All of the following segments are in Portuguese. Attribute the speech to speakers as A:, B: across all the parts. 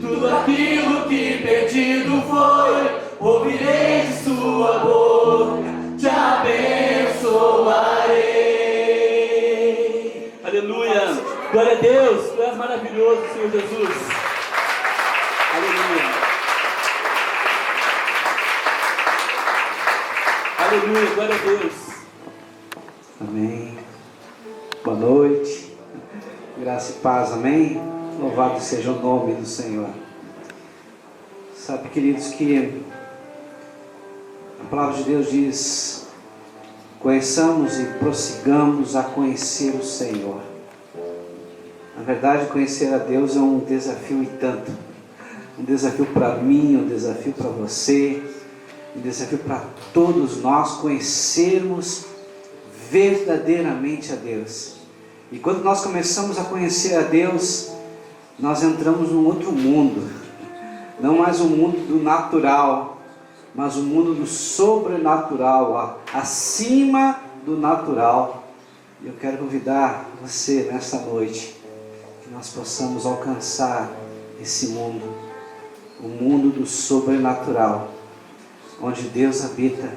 A: tudo aquilo que pedido foi, ouvirei de sua boca, te abençoarei. Aleluia, glória a Deus, tu és maravilhoso, Senhor Jesus. Aleluia, aleluia, glória a Deus.
B: Amém. Boa noite, graça e paz, amém. Louvado seja o nome do Senhor. Sabe, queridos, que a palavra de Deus diz: conheçamos e prossigamos a conhecer o Senhor. Na verdade, conhecer a Deus é um desafio e tanto. Um desafio para mim, um desafio para você, um desafio para todos nós conhecermos verdadeiramente a Deus. E quando nós começamos a conhecer a Deus, nós entramos num outro mundo. Não mais um mundo do natural, mas um mundo do sobrenatural, acima do natural. E eu quero convidar você nesta noite, que nós possamos alcançar esse mundo, o mundo do sobrenatural, onde Deus habita,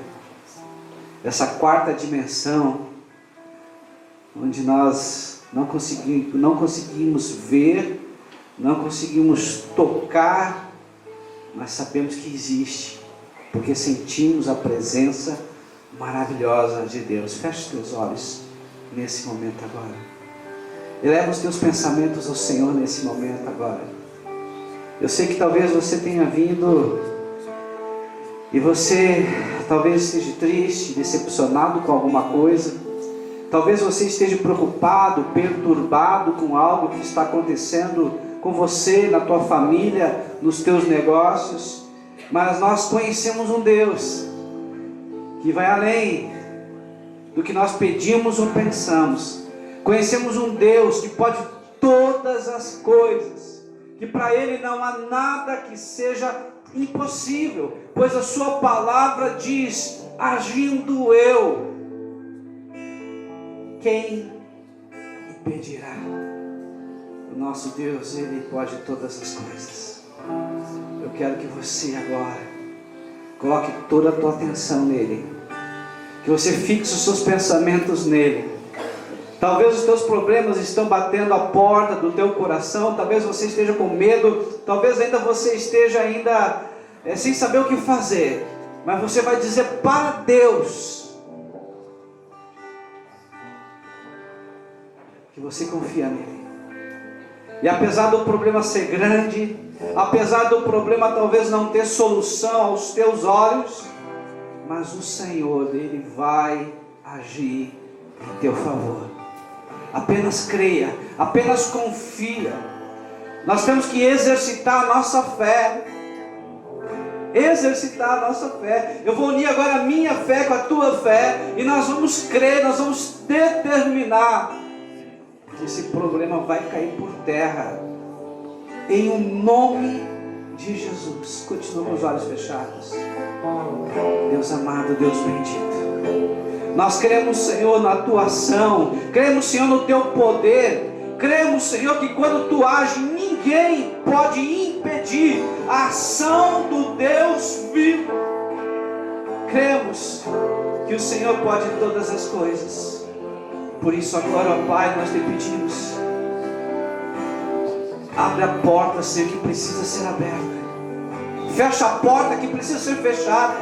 B: essa quarta dimensão, onde nós não conseguimos ver, não conseguimos tocar, mas sabemos que existe, porque sentimos a presença maravilhosa de Deus. Feche os teus olhos nesse momento agora. Eleva os teus pensamentos ao Senhor nesse momento agora. Eu sei que talvez você tenha vindo e você talvez esteja triste, decepcionado com alguma coisa. Talvez você esteja preocupado, perturbado com algo que está acontecendo com você, na tua família, nos teus negócios. Mas nós conhecemos um Deus que vai além do que nós pedimos ou pensamos. Conhecemos um Deus que pode todas as coisas, que para Ele não há nada que seja impossível, pois a sua palavra diz: agindo eu, quem impedirá? O nosso Deus, Ele pode todas as coisas. Eu quero que você agora coloque toda a tua atenção nele, que você fixe os seus pensamentos nele. Talvez os teus problemas estão batendo a porta do teu coração, talvez você esteja com medo, talvez ainda você esteja sem saber o que fazer, mas você vai dizer para Deus que você confia nele. E apesar do problema ser grande, apesar do problema talvez não ter solução aos teus olhos, mas o Senhor, Ele vai agir em teu favor. Apenas creia, apenas confia. Nós temos que exercitar a nossa fé. Exercitar a nossa fé. Eu vou unir agora a minha fé com a tua fé, e nós vamos crer, nós vamos determinar que esse problema vai cair por terra, em o nome de Jesus. Continua com os olhos fechados. Deus amado, Deus bendito, nós cremos, Senhor, na tua ação, cremos, Senhor, no teu poder, cremos, Senhor, que quando tu ages, ninguém pode impedir a ação do Deus vivo. Cremos que o Senhor pode todas as coisas. Por isso agora, ó Pai, nós te pedimos, abre a porta, Senhor, que precisa ser aberta. Fecha a porta que precisa ser fechada.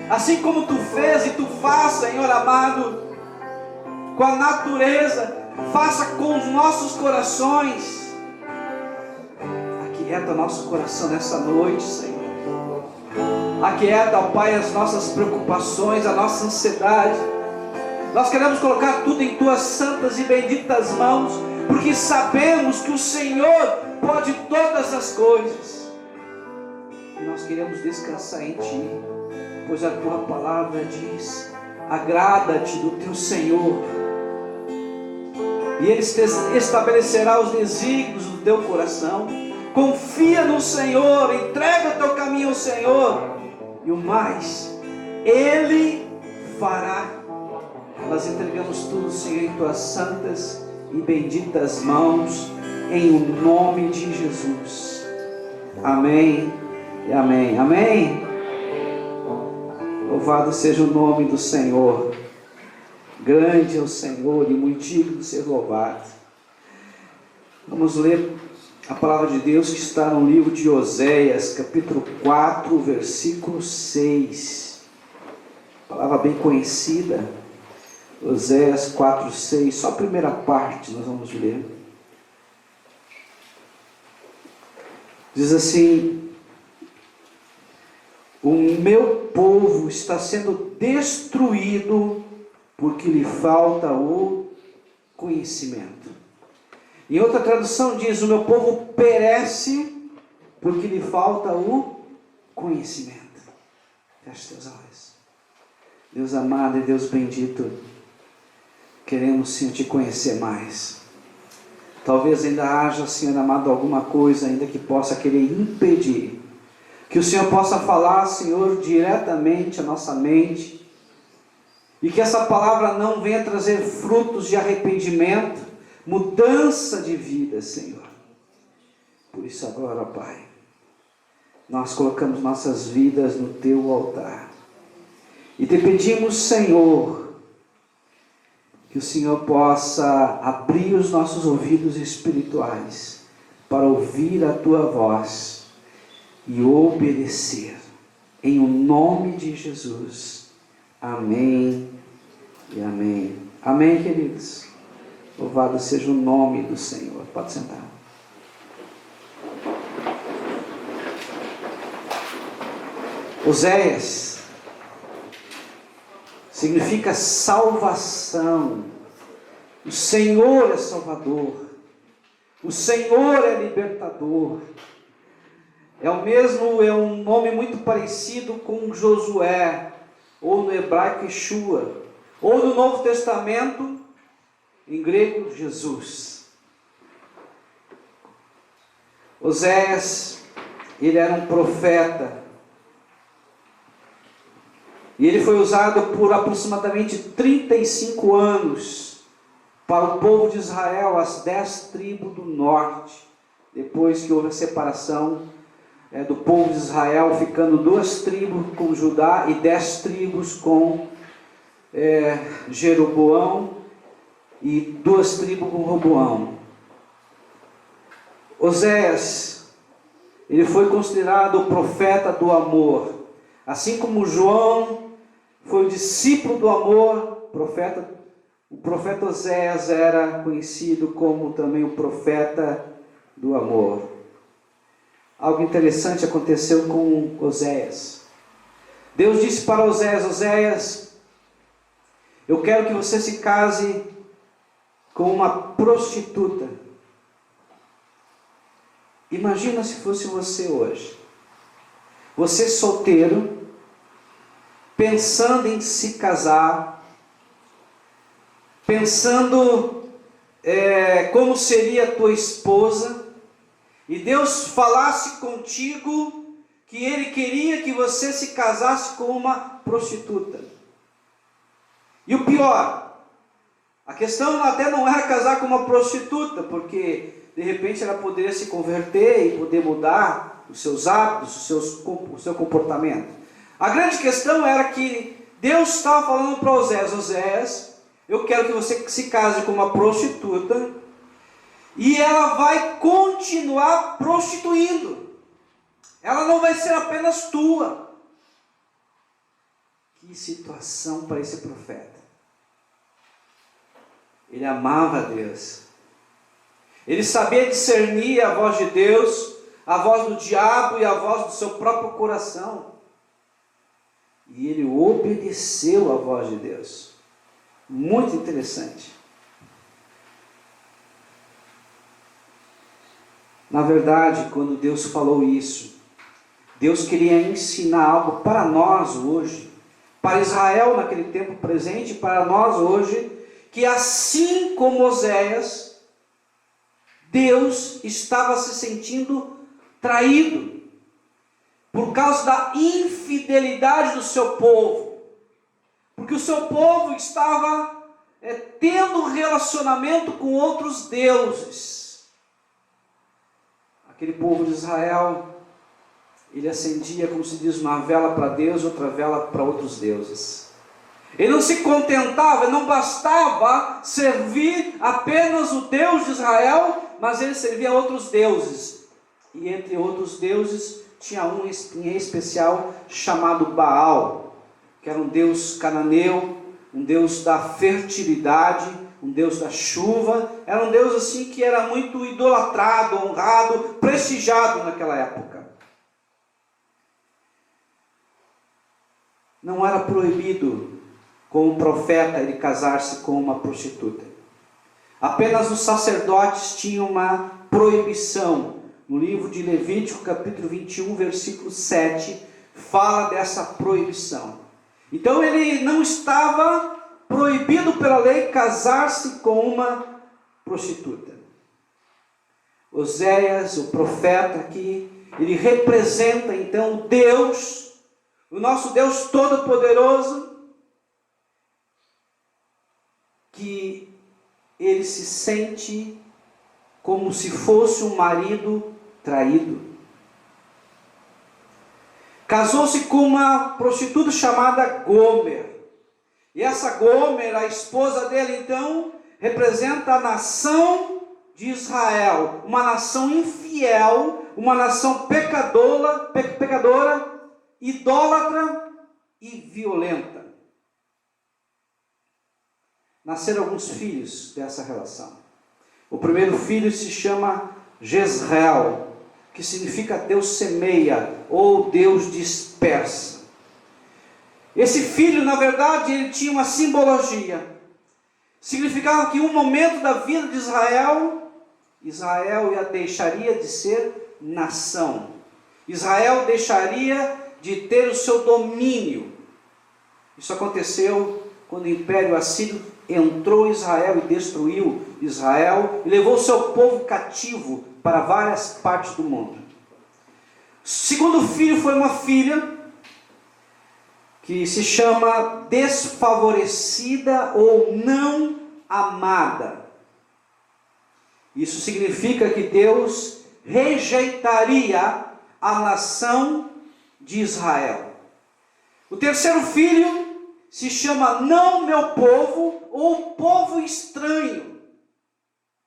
B: Assim como tu fez e tu faz, Senhor amado, com a natureza, faça com os nossos corações. Aquieta nosso coração nessa noite, Senhor. Aquieta, ó Pai, as nossas preocupações, a nossa ansiedade. Nós queremos colocar tudo em tuas santas e benditas mãos, porque sabemos que o Senhor pode todas as coisas. E nós queremos descansar em Ti, pois a Tua palavra diz: agrada-te do Teu Senhor, e Ele estabelecerá os desígnios do teu coração. Confia no Senhor, entrega o teu caminho ao Senhor, e o mais Ele fará. Nós entregamos tudo, Senhor, em tuas santas e benditas mãos, em o nome de Jesus. Amém e amém. Amém. Louvado seja o nome do Senhor. Grande é o Senhor e muito digno de ser louvado. Vamos ler a palavra de Deus que está no livro de Oséias, capítulo 4, versículo 6. Palavra bem conhecida. Oséias 4, 6. Só a primeira parte nós vamos ler. Diz assim: o meu povo está sendo destruído porque lhe falta o conhecimento. Em outra tradução diz: o meu povo perece porque lhe falta o conhecimento. Feche teus olhos. Deus amado e Deus bendito, queremos sim te conhecer mais. Talvez ainda haja, Senhor amado, alguma coisa ainda que possa querer impedir que o Senhor possa falar, Senhor, diretamente à nossa mente, e que essa palavra não venha trazer frutos de arrependimento, mudança de vida, Senhor. Por isso agora, Pai, nós colocamos nossas vidas no Teu altar e Te pedimos, Senhor, que o Senhor possa abrir os nossos ouvidos espirituais para ouvir a Tua voz e obedecer, em o nome de Jesus. Amém e amém. Amém, queridos. Louvado seja o nome do Senhor. Pode sentar. Oséias significa salvação. O Senhor é Salvador. O Senhor é libertador. É um nome muito parecido com Josué, ou no hebraico Yeshua, ou no Novo Testamento, em grego, Jesus. Oséias, ele era um profeta, e ele foi usado por aproximadamente 35 anos para o povo de Israel, as 10 tribos do norte, depois que houve a separação do povo de Israel, ficando 2 tribos com Judá e 10 tribos com Jeroboão e 2 tribos com Roboão. Oséias, ele foi considerado o profeta do amor, assim como João foi o discípulo do amor. O profeta Oséias era conhecido como também o profeta do amor. Algo interessante aconteceu com Oséias. Deus disse para Oséias: Oséias, eu quero que você se case com uma prostituta. Imagina se fosse você hoje. Você solteiro, pensando em se casar, pensando como seria a tua esposa, e Deus falasse contigo que Ele queria que você se casasse com uma prostituta. E o pior, a questão até não era casar com uma prostituta, porque de repente ela poderia se converter e poder mudar os seus hábitos, o seu comportamento. A grande questão era que Deus estava falando para Oséias: Oséias, eu quero que você se case com uma prostituta, e ela vai continuar prostituindo. Ela não vai ser apenas tua. Que situação para esse profeta. Ele amava a Deus. Ele sabia discernir a voz de Deus, a voz do diabo e a voz do seu próprio coração. E ele obedeceu à voz de Deus. Muito interessante. Na verdade, quando Deus falou isso, Deus queria ensinar algo para nós hoje, para Israel naquele tempo presente, para nós hoje, que assim como Oséias, Deus estava se sentindo traído por causa da infidelidade do seu povo, porque o seu povo estava tendo relacionamento com outros deuses. Aquele povo de Israel ele acendia, como se diz, uma vela para Deus, outra vela para outros deuses. Ele não se contentava, não bastava servir apenas o Deus de Israel, mas ele servia a outros deuses. E entre outros deuses, tinha um em especial chamado Baal, que era um deus cananeu, um deus da fertilidade, um deus da chuva. Era um deus assim que era muito idolatrado, honrado, prestigiado naquela época. Não era proibido, como profeta, ele casar-se com uma prostituta. Apenas os sacerdotes tinham uma proibição. No livro de Levítico, capítulo 21, versículo 7, fala dessa proibição. Então ele não estava proibido pela lei casar-se com uma prostituta. Oséias, o profeta aqui, ele representa então o Deus, o nosso Deus Todo-Poderoso, que ele se sente como se fosse um marido traído. Casou-se com uma prostituta chamada Gomer. E essa Gomer, a esposa dele, então, representa a nação de Israel. Uma nação infiel, uma nação pecadora, idólatra e violenta. Nasceram alguns filhos dessa relação. O primeiro filho se chama Jezreel, que significa Deus semeia ou Deus dispersa. Esse filho, na verdade, ele tinha uma simbologia. Significava que em um momento da vida de Israel, Israel deixaria de ser nação. Israel deixaria de ter o seu domínio. Isso aconteceu quando o Império Assírio entrou em Israel e destruiu Israel e levou o seu povo cativo para várias partes do mundo. O segundo filho foi uma filha que se chama desfavorecida ou não amada. Isso significa que Deus rejeitaria a nação de Israel. O terceiro filho se chama não meu povo ou povo estranho.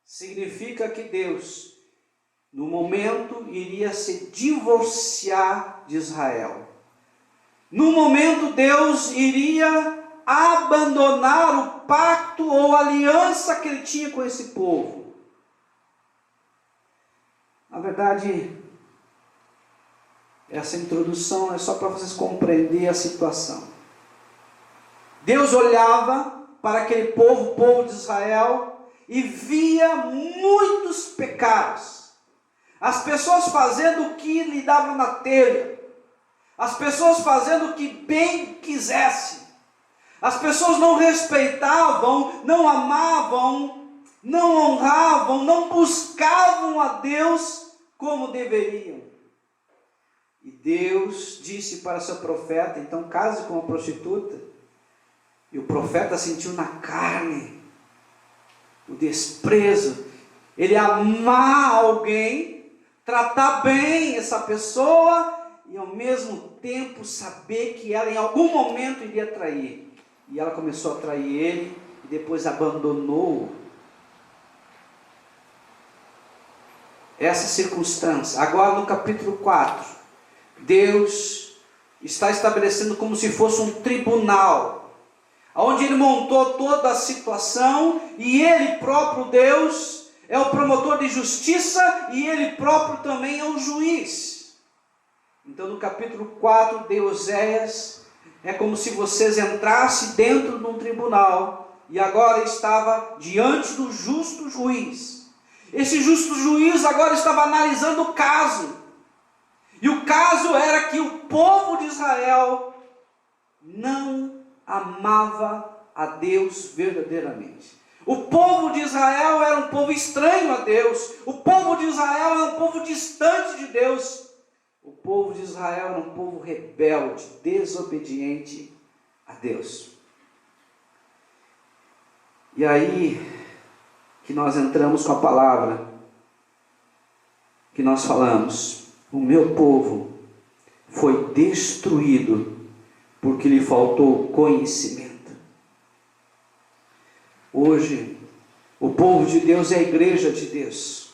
B: Significa que Deus, no momento, iria se divorciar de Israel. No momento, Deus iria abandonar o pacto ou aliança que ele tinha com esse povo. Na verdade, essa introdução é só para vocês compreenderem a situação. Deus olhava para aquele povo, o povo de Israel, e via muitos pecados. As pessoas fazendo o que lhe dava na telha. As pessoas fazendo o que bem quisessem. As pessoas não respeitavam, não amavam, não honravam, não buscavam a Deus como deveriam. E Deus disse para seu profeta, então case com uma prostituta. E o profeta sentiu na carne o desprezo. Ele amar alguém, tratar bem essa pessoa e ao mesmo tempo saber que ela em algum momento iria trair. E ela começou a trair ele e depois abandonou essa circunstância. Agora no capítulo 4, Deus está estabelecendo como se fosse um tribunal, onde ele montou toda a situação e ele próprio, Deus, é o promotor de justiça e ele próprio também é o juiz. Então no capítulo 4 de Oséias, é como se vocês entrassem dentro de um tribunal e agora estava diante do justo juiz. Esse justo juiz agora estava analisando o caso. E o caso era que o povo de Israel não amava a Deus verdadeiramente. O povo de Israel era um povo estranho a Deus. O povo de Israel era um povo distante de Deus. O povo de Israel era um povo rebelde, desobediente a Deus. E aí que nós entramos com a palavra que nós falamos. O meu povo foi destruído porque lhe faltou conhecimento. Hoje, o povo de Deus é a igreja de Deus.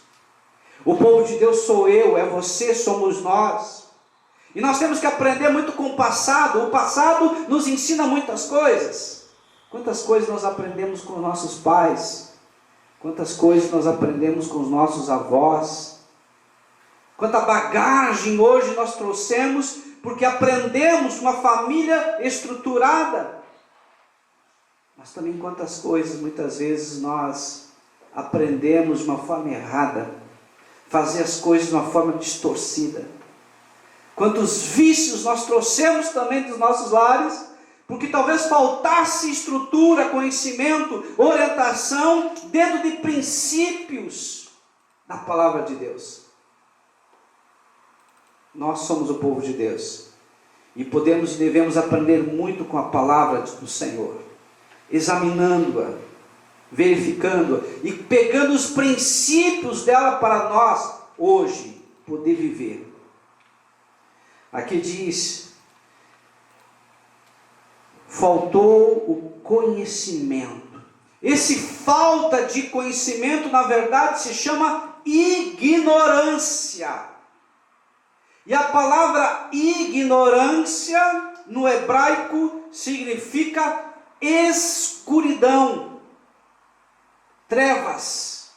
B: O povo de Deus sou eu, é você, somos nós. E nós temos que aprender muito com o passado. O passado nos ensina muitas coisas. Quantas coisas nós aprendemos com os nossos pais? Quantas coisas nós aprendemos com os nossos avós? Quanta bagagem hoje nós trouxemos porque aprendemos uma família estruturada. Mas também quantas coisas muitas vezes nós aprendemos de uma forma errada, fazer as coisas de uma forma distorcida. Quantos vícios nós trouxemos também dos nossos lares, porque talvez faltasse estrutura, conhecimento, orientação dentro de princípios da palavra de Deus. Nós somos o povo de Deus e podemos e devemos aprender muito com a palavra do Senhor, examinando-a, verificando-a e pegando os princípios dela para nós hoje poder viver. Aqui diz: faltou o conhecimento. Esse falta de conhecimento, na verdade, se chama ignorância. E a palavra ignorância, no hebraico, significa escuridão, trevas.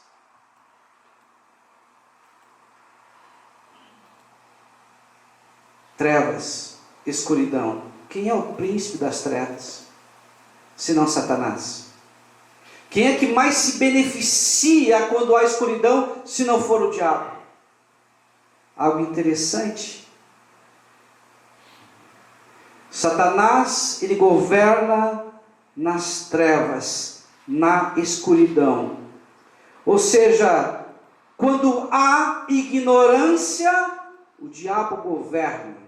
B: Trevas, escuridão. Quem é o príncipe das trevas, senão Satanás? Quem é que mais se beneficia quando há escuridão, se não for o diabo? Algo interessante. Satanás, ele governa nas trevas, na escuridão. Ou seja, quando há ignorância, o diabo governa.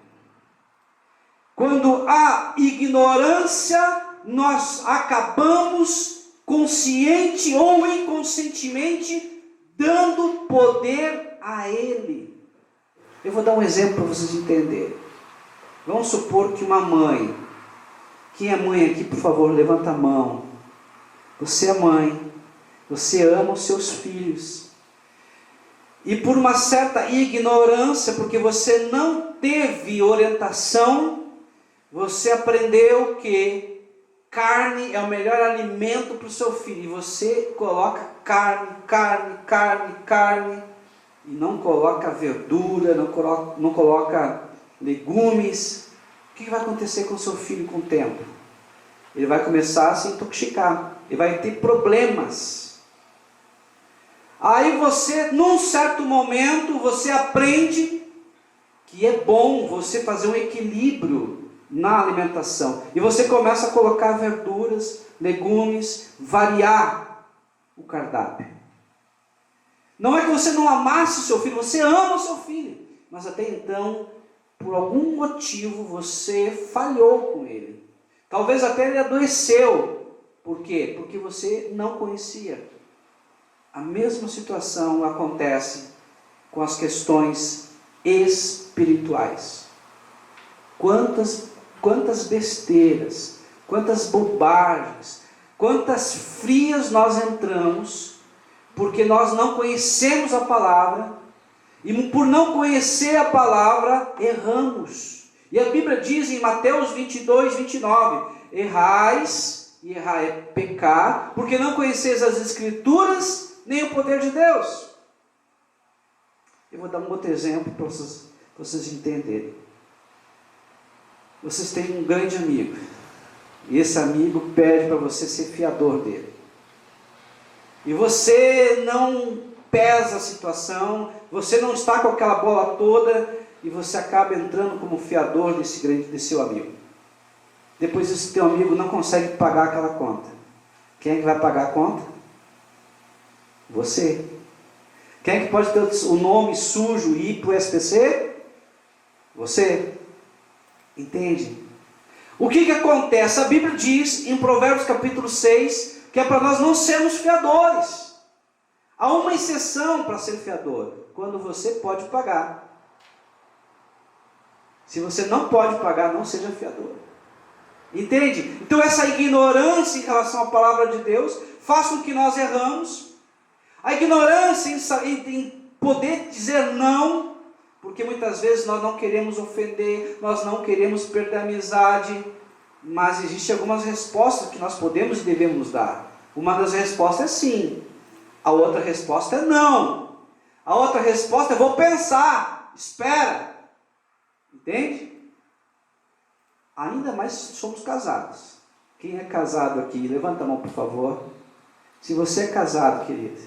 B: Quando há ignorância, nós acabamos, consciente ou inconscientemente, dando poder a ele. Eu vou dar um exemplo para vocês entenderem. Vamos supor que uma mãe, quem é mãe aqui, por favor, levanta a mão. Você é mãe, você ama os seus filhos. E por uma certa ignorância, porque você não teve orientação, você aprendeu que carne é o melhor alimento para o seu filho. E você coloca carne, e não coloca verdura, não coloca legumes. O que vai acontecer com o seu filho com o tempo? Ele vai começar a se intoxicar, ele vai ter problemas. Aí você, num certo momento, você aprende que é bom você fazer um equilíbrio na alimentação. E você começa a colocar verduras, legumes, variar o cardápio. Não é que você não amasse o seu filho, você ama o seu filho. Mas até então, por algum motivo, você falhou com ele. Talvez até ele adoeceu. Por quê? Porque você não conhecia. A mesma situação acontece com as questões espirituais. Quantas besteiras, quantas bobagens, quantas frias nós entramos, porque nós não conhecemos a palavra, e por não conhecer a palavra, erramos. E a Bíblia diz em Mateus 22, 29, errais, e errar é pecar, porque não conheceis as Escrituras, nem o poder de Deus. Eu vou dar um outro exemplo para vocês entenderem. Vocês têm um grande amigo, e esse amigo pede para você ser fiador dele. E você não pesa a situação, você não está com aquela bola toda, e você acaba entrando como fiador desse seu amigo. Depois esse teu amigo não consegue pagar aquela conta. Quem é que vai pagar a conta? Você. Quem é que pode ter o nome sujo e ir para o SPC? Você. Entende? O que acontece? A Bíblia diz em Provérbios capítulo 6, que é para nós não sermos fiadores. Há uma exceção para ser fiador, quando você pode pagar. Se você não pode pagar, não seja fiador. Entende? Então essa ignorância em relação à palavra de Deus faz com que nós erramos. A ignorância em poder dizer não, porque muitas vezes nós não queremos ofender, nós não queremos perder a amizade, mas existem algumas respostas que nós podemos e devemos dar. Uma das respostas é sim, a outra resposta é não. A outra resposta é vou pensar, espera. Entende? Ainda mais se somos casados. Quem é casado aqui, levanta a mão por favor. Se você é casado, querido,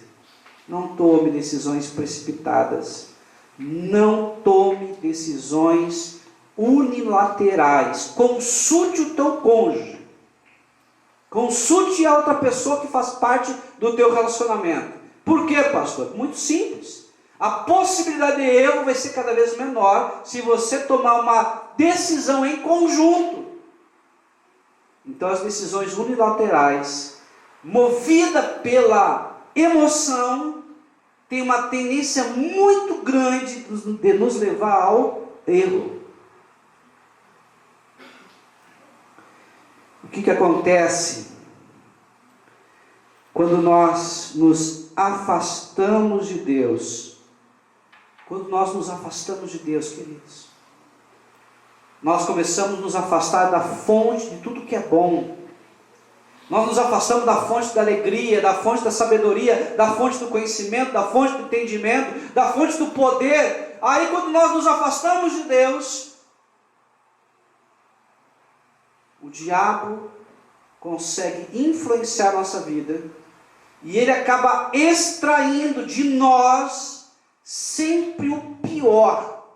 B: não tome decisões precipitadas. Não tome decisões unilaterais. Consulte o teu cônjuge. Consulte a outra pessoa que faz parte do teu relacionamento. Por quê, pastor? Muito simples. A possibilidade de erro vai ser cada vez menor se você tomar uma decisão em conjunto. Então as decisões unilaterais, movida pela emoção, tem uma tendência muito grande de nos levar ao erro. O que acontece quando nós nos afastamos de Deus? Quando nós nos afastamos de Deus, queridos, nós começamos a nos afastar da fonte de tudo que é bom. Nós nos afastamos da fonte da alegria, da fonte da sabedoria, da fonte do conhecimento, da fonte do entendimento, da fonte do poder. Aí quando nós nos afastamos de Deus, o diabo consegue influenciar a nossa vida e ele acaba extraindo de nós sempre o pior.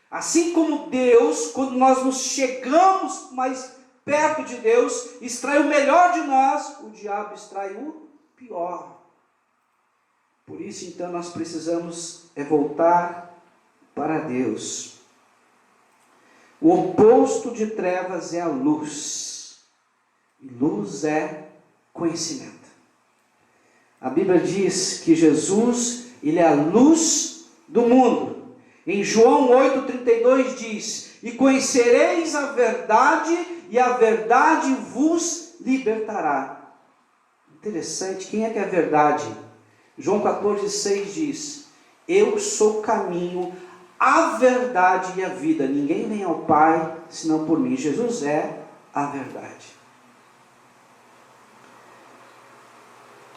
B: Assim como Deus, quando nós nos chegamos mais perto de Deus, extrai o melhor de nós, o diabo extrai o pior. Por isso então nós precisamos voltar para Deus. O oposto de trevas é a luz. E luz é conhecimento. A Bíblia diz que Jesus, ele é a luz do mundo. Em João 8,32 diz: e conhecereis a verdade, e a verdade vos libertará. Interessante, quem é que é a verdade? João 14,6 diz: eu sou o caminho, a verdade e a vida. Ninguém vem ao Pai, senão por mim. Jesus é a verdade.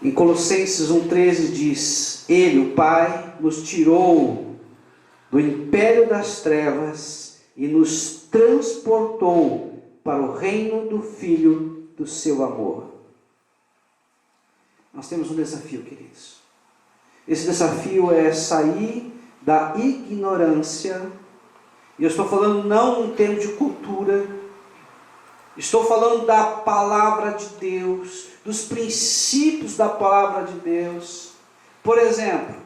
B: Em Colossenses 1,13 diz: ele, o Pai, nos tirou do império das trevas e nos transportou para o reino do Filho do seu amor. Nós temos um desafio, queridos. Esse desafio é sair da ignorância. E eu estou falando não em termos de cultura. Estou falando da palavra de Deus, dos princípios da palavra de Deus. Por exemplo,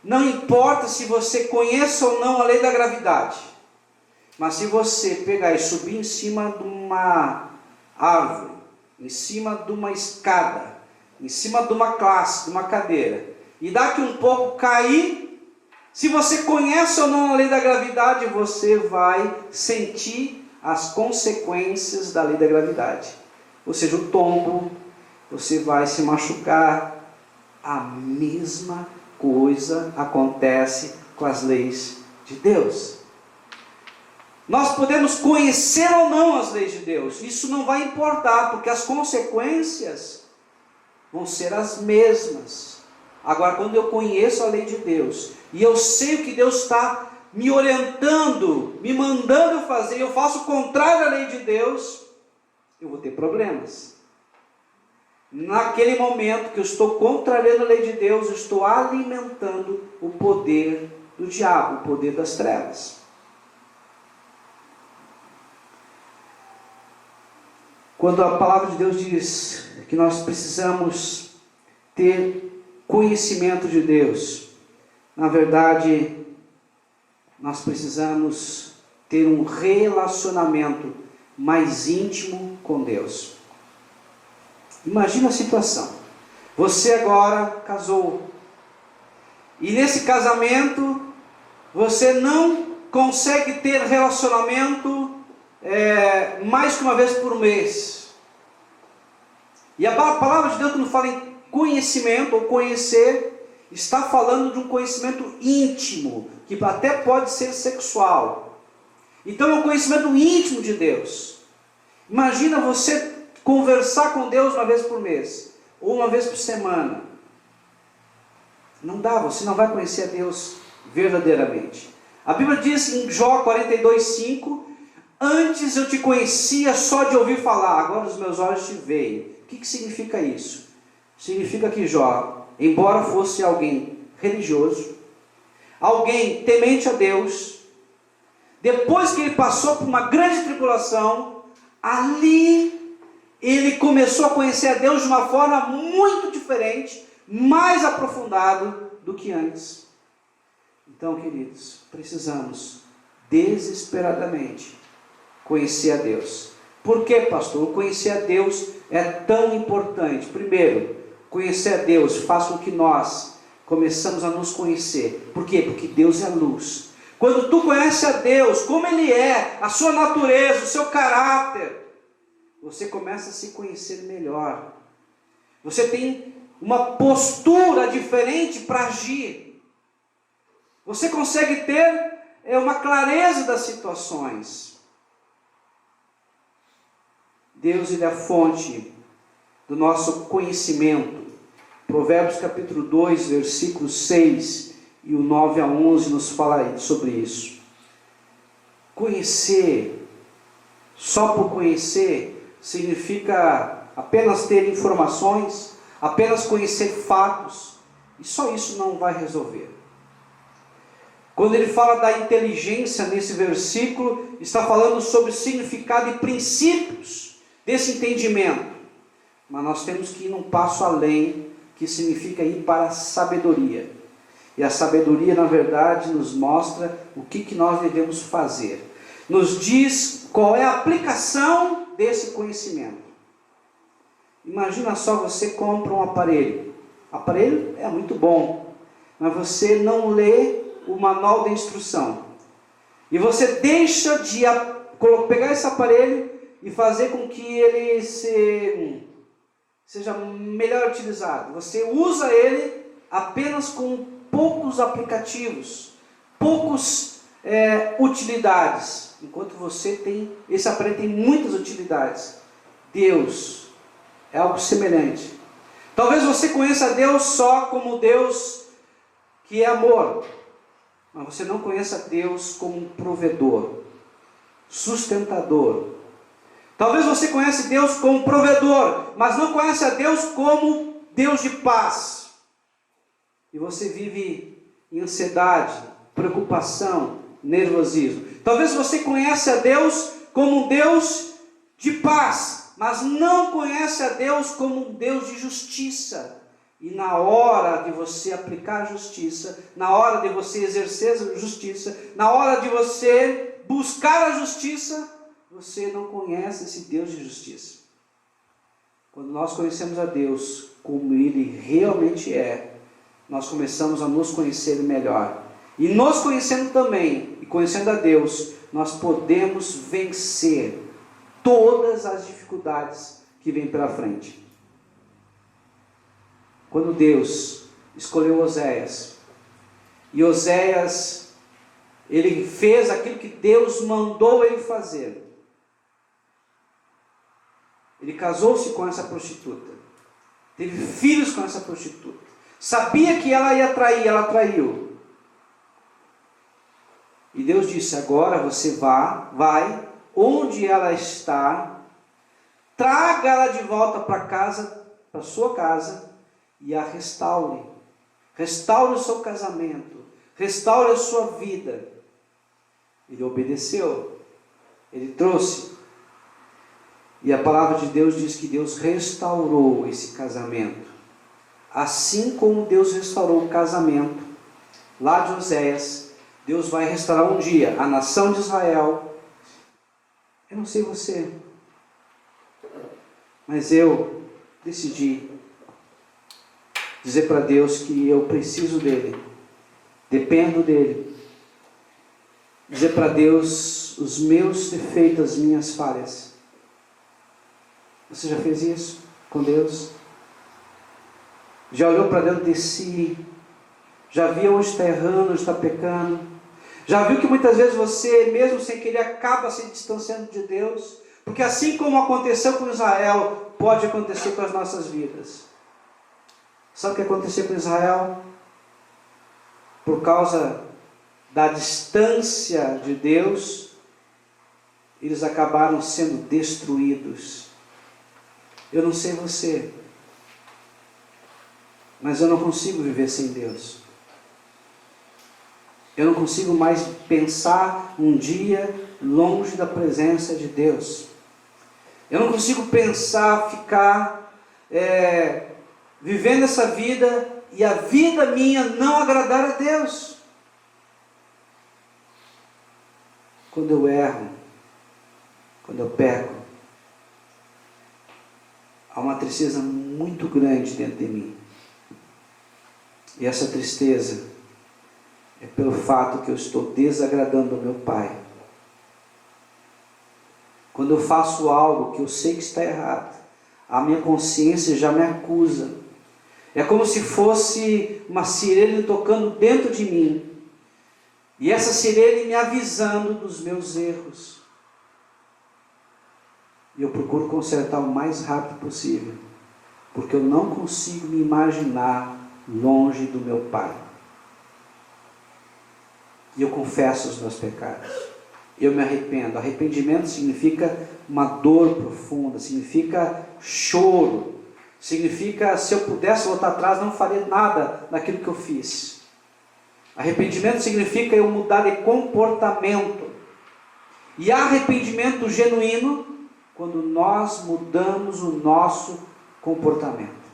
B: não importa se você conheça ou não a lei da gravidade, mas se você pegar e subir em cima de uma árvore, em cima de uma escada, em cima de uma classe, de uma cadeira, e daqui um pouco cair, se você conhece ou não a lei da gravidade, você vai sentir as consequências da lei da gravidade. Ou seja, o tombo, você vai se machucar. A mesma coisa acontece com as leis de Deus. Nós podemos conhecer ou não as leis de Deus, isso não vai importar, porque as consequências vão ser as mesmas. Agora, quando eu conheço a lei de Deus, e eu sei o que Deus está me orientando, me mandando fazer, eu faço o contrário à lei de Deus, eu vou ter problemas. Naquele momento que eu estou contrariando a lei de Deus, eu estou alimentando o poder do diabo, o poder das trevas. Quando a palavra de Deus diz que nós precisamos ter conhecimento de Deus, na verdade, nós precisamos ter um relacionamento mais íntimo com Deus. Imagina a situação. Você agora casou. E nesse casamento, você não consegue ter relacionamento mais que uma vez por mês. E a palavra de Deus, quando fala em conhecimento ou conhecer, está falando de um conhecimento íntimo, que até pode ser sexual. Então é um conhecimento íntimo de Deus. Imagina você conversar com Deus uma vez por mês, ou uma vez por semana. Não dá, você não vai conhecer a Deus verdadeiramente. A Bíblia diz em Jó 42:5: antes eu te conhecia só de ouvir falar, agora os meus olhos te veem. O que significa isso? Significa que Jó, embora fosse alguém religioso, alguém temente a Deus, depois que ele passou por uma grande tribulação, ali ele começou a conhecer a Deus de uma forma muito diferente, mais aprofundado do que antes. Então, queridos, precisamos desesperadamente conhecer a Deus. Por que, pastor? Conhecer a Deus é tão importante. Primeiro, conhecer a Deus faz com que nós começamos a nos conhecer. Por quê? Porque Deus é luz. Quando tu conheces a Deus, como Ele é, a sua natureza, o seu caráter, você começa a se conhecer melhor. Você tem uma postura diferente para agir. Você consegue ter uma clareza das situações. Deus, Ele é a fonte do nosso conhecimento. Provérbios capítulo 2, versículos 6 e o 9 a 11 nos fala sobre isso. Conhecer, só por conhecer, significa apenas ter informações, apenas conhecer fatos, e só isso não vai resolver. Quando ele fala da inteligência nesse versículo, está falando sobre significado e princípios desse entendimento. Mas nós temos que ir um passo além, que significa ir para a sabedoria. E a sabedoria, na verdade, nos mostra o que nós devemos fazer. Nos diz qual é a aplicação desse conhecimento. Imagina só, você compra um aparelho. O aparelho é muito bom, mas você não lê o manual de instrução. E você deixa de pegar esse aparelho e fazer com que ele seja melhor utilizado. Você usa ele apenas com poucos aplicativos, poucas utilidades, enquanto esse aparelho tem muitas utilidades. Deus é algo semelhante. Talvez você conheça Deus só como Deus que é amor, mas você não conheça Deus como um provedor, sustentador. Talvez você conheça Deus como provedor, mas não conhece a Deus como Deus de paz. E você vive em ansiedade, preocupação, nervosismo. Talvez você conheça a Deus como um Deus de paz, mas não conhece a Deus como um Deus de justiça. E na hora de você aplicar a justiça, na hora de você exercer a justiça, na hora de você buscar a justiça, você não conhece esse Deus de justiça. Quando nós conhecemos a Deus como Ele realmente é, nós começamos a nos conhecer melhor. E nos conhecendo também, e conhecendo a Deus, nós podemos vencer todas as dificuldades que vêm pela frente. Quando Deus escolheu Oséias, e Oséias, ele fez aquilo que Deus mandou ele fazer. Ele casou-se com essa prostituta, teve filhos com essa prostituta, sabia que ela ia trair, ela traiu. E Deus disse: agora você vai onde ela está, traga ela de volta para casa, para sua casa, e a restaure. Restaure o seu casamento, restaure a sua vida. Ele obedeceu, ele trouxe. E a palavra de Deus diz que Deus restaurou esse casamento. Assim como Deus restaurou o casamento lá de Oséias, Deus vai restaurar um dia a nação de Israel. Eu não sei você, mas eu decidi dizer para Deus que eu preciso dele, dependo dele. dizer para Deus os meus defeitos, as minhas falhas. Você já fez isso com Deus? Já olhou para dentro de si? Já viu onde está errando, onde está pecando? Já viu que muitas vezes você, mesmo sem querer, acaba se distanciando de Deus? Porque assim como aconteceu com Israel, pode acontecer com as nossas vidas. Sabe o que aconteceu com Israel? Por causa da distância de Deus, eles acabaram sendo destruídos. Eu não sei você, mas eu não consigo viver sem Deus. Eu não consigo mais pensar um dia longe da presença de Deus. Eu não consigo pensar, ficar vivendo essa vida e a vida minha não agradar a Deus. Quando eu erro, quando eu peco, há uma tristeza muito grande dentro de mim. E essa tristeza é pelo fato que eu estou desagradando ao meu Pai. Quando eu faço algo que eu sei que está errado, a minha consciência já me acusa. É como se fosse uma sirene tocando dentro de mim. E essa sirene me avisando dos meus erros. E eu procuro consertar o mais rápido possível. Porque eu não consigo me imaginar longe do meu Pai. E eu confesso os meus pecados. Eu me arrependo. Arrependimento significa uma dor profunda, significa choro, significa, se eu pudesse voltar atrás, não faria nada daquilo que eu fiz. Arrependimento significa eu mudar de comportamento. E há arrependimento genuíno quando nós mudamos o nosso comportamento.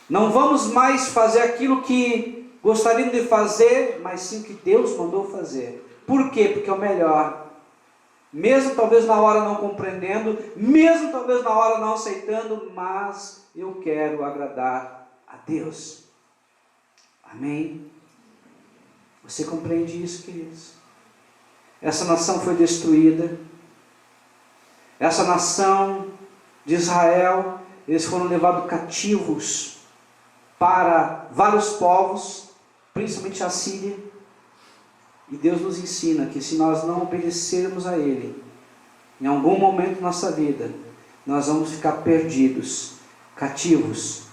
B: Não vamos mais fazer aquilo que gostaríamos de fazer, mas sim o que Deus mandou fazer. Por quê? Porque é o melhor. Mesmo talvez na hora não compreendendo, mesmo talvez na hora não aceitando, mas eu quero agradar a Deus. Amém? Você compreende isso, queridos? Essa nação foi destruída. Essa nação de Israel, eles foram levados cativos para vários povos, principalmente a Síria. E Deus nos ensina que se nós não obedecermos a Ele, em algum momento da nossa vida, nós vamos ficar perdidos, cativos,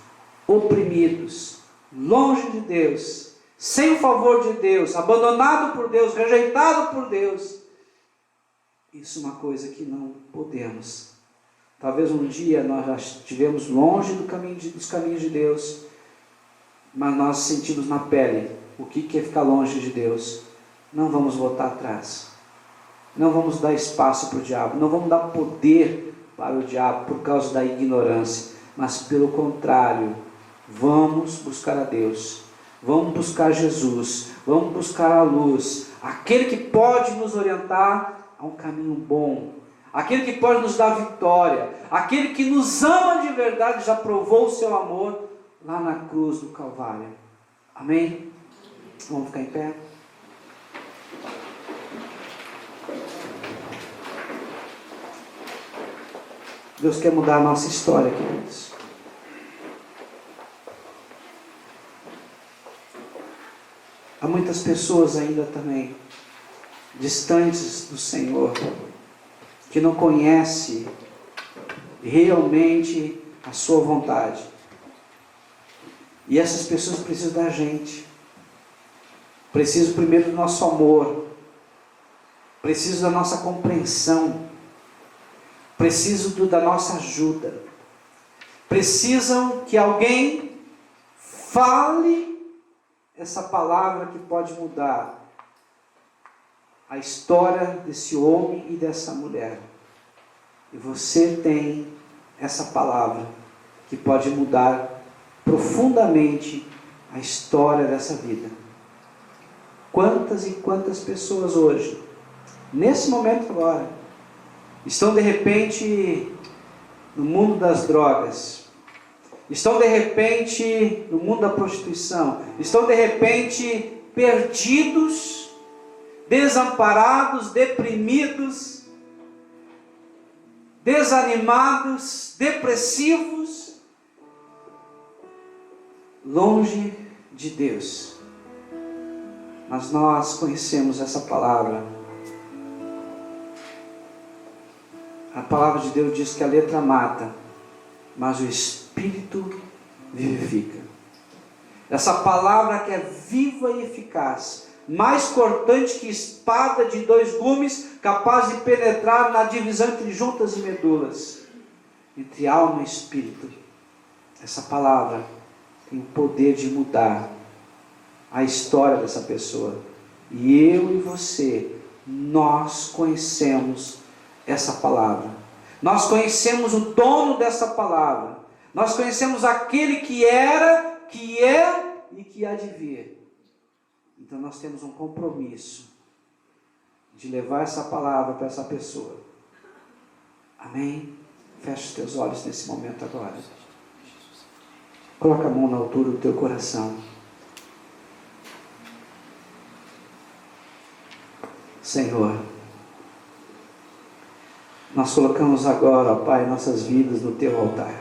B: oprimidos, longe de Deus, sem o favor de Deus, abandonado por Deus, rejeitado por Deus. Isso é uma coisa que não podemos. Talvez um dia nós já estivemos longe dos caminhos de Deus, mas nós sentimos na pele o que é ficar longe de Deus. Não vamos voltar atrás. Não vamos dar espaço para o diabo. Não vamos dar poder para o diabo por causa da ignorância. Mas pelo contrário, vamos buscar a Deus. Vamos buscar Jesus. Vamos buscar a luz. Aquele que pode nos orientar a um caminho bom. Aquele que pode nos dar vitória. Aquele que nos ama de verdade, já provou o seu amor lá na cruz do Calvário. Amém? Vamos ficar em pé? Deus quer mudar a nossa história, queridos. Há muitas pessoas ainda também distantes do Senhor, que não conhecem realmente a sua vontade. E essas pessoas precisam da gente. Precisam primeiro do nosso amor. Precisam da nossa compreensão. Precisam da nossa ajuda. Precisam que alguém fale essa palavra que pode mudar a história desse homem e dessa mulher. E você tem essa palavra que pode mudar profundamente a história dessa vida. Quantas e quantas pessoas hoje, nesse momento agora, estão de repente no mundo das drogas, estão de repente no mundo da prostituição, estão de repente perdidos desamparados, deprimidos, desanimados, depressivos, longe de Deus. Mas nós conhecemos essa palavra. A palavra de Deus diz que a letra mata, mas o Espírito vivifica. Essa palavra que é viva e eficaz, mais cortante que espada de 2 gumes, capaz de penetrar na divisão entre juntas e medulas, entre alma e espírito. Essa palavra tem o poder de mudar a história dessa pessoa. E eu e você, nós conhecemos essa palavra. Nós conhecemos o dono dessa palavra. Nós conhecemos aquele que era, que é e que há de vir. Então nós temos um compromisso de levar essa palavra para essa pessoa. Amém? Feche os teus olhos nesse momento agora. Coloca a mão na altura do teu coração. Senhor, nós colocamos agora, ó Pai, nossas vidas no teu altar.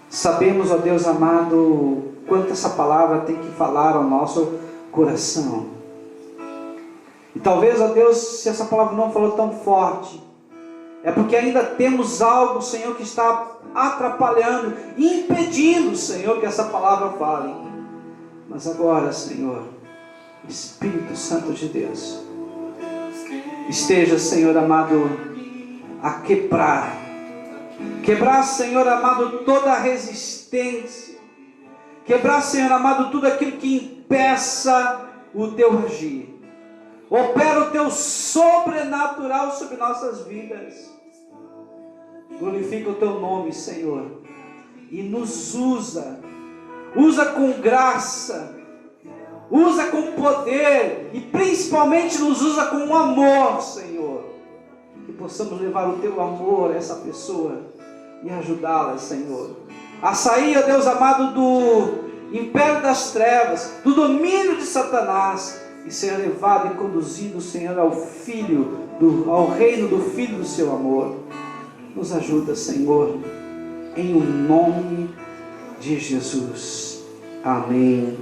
B: Sabemos, ó Deus amado, quanto essa palavra tem que falar ao nosso coração. E talvez, ó Deus, se essa palavra não falou tão forte, é porque ainda temos algo, Senhor, que está atrapalhando, impedindo, Senhor, que essa palavra fale. Mas agora, Senhor, Espírito Santo de Deus, esteja, Senhor amado, a quebrar, Senhor amado, toda a resistência, quebrar, Senhor amado, tudo aquilo que impeça o teu agir. Opera o teu sobrenatural sobre nossas vidas. Glorifica o teu nome, Senhor, e nos usa com graça, usa com poder, e principalmente nos usa com amor, Senhor. Que possamos levar o teu amor a essa pessoa e ajudá-la, Senhor, a sair, ó Deus amado, do império das trevas, do domínio de Satanás, e ser levado e conduzido, Senhor, ao reino do Filho do seu amor. Nos ajuda, Senhor, em o nome de Jesus. Amém.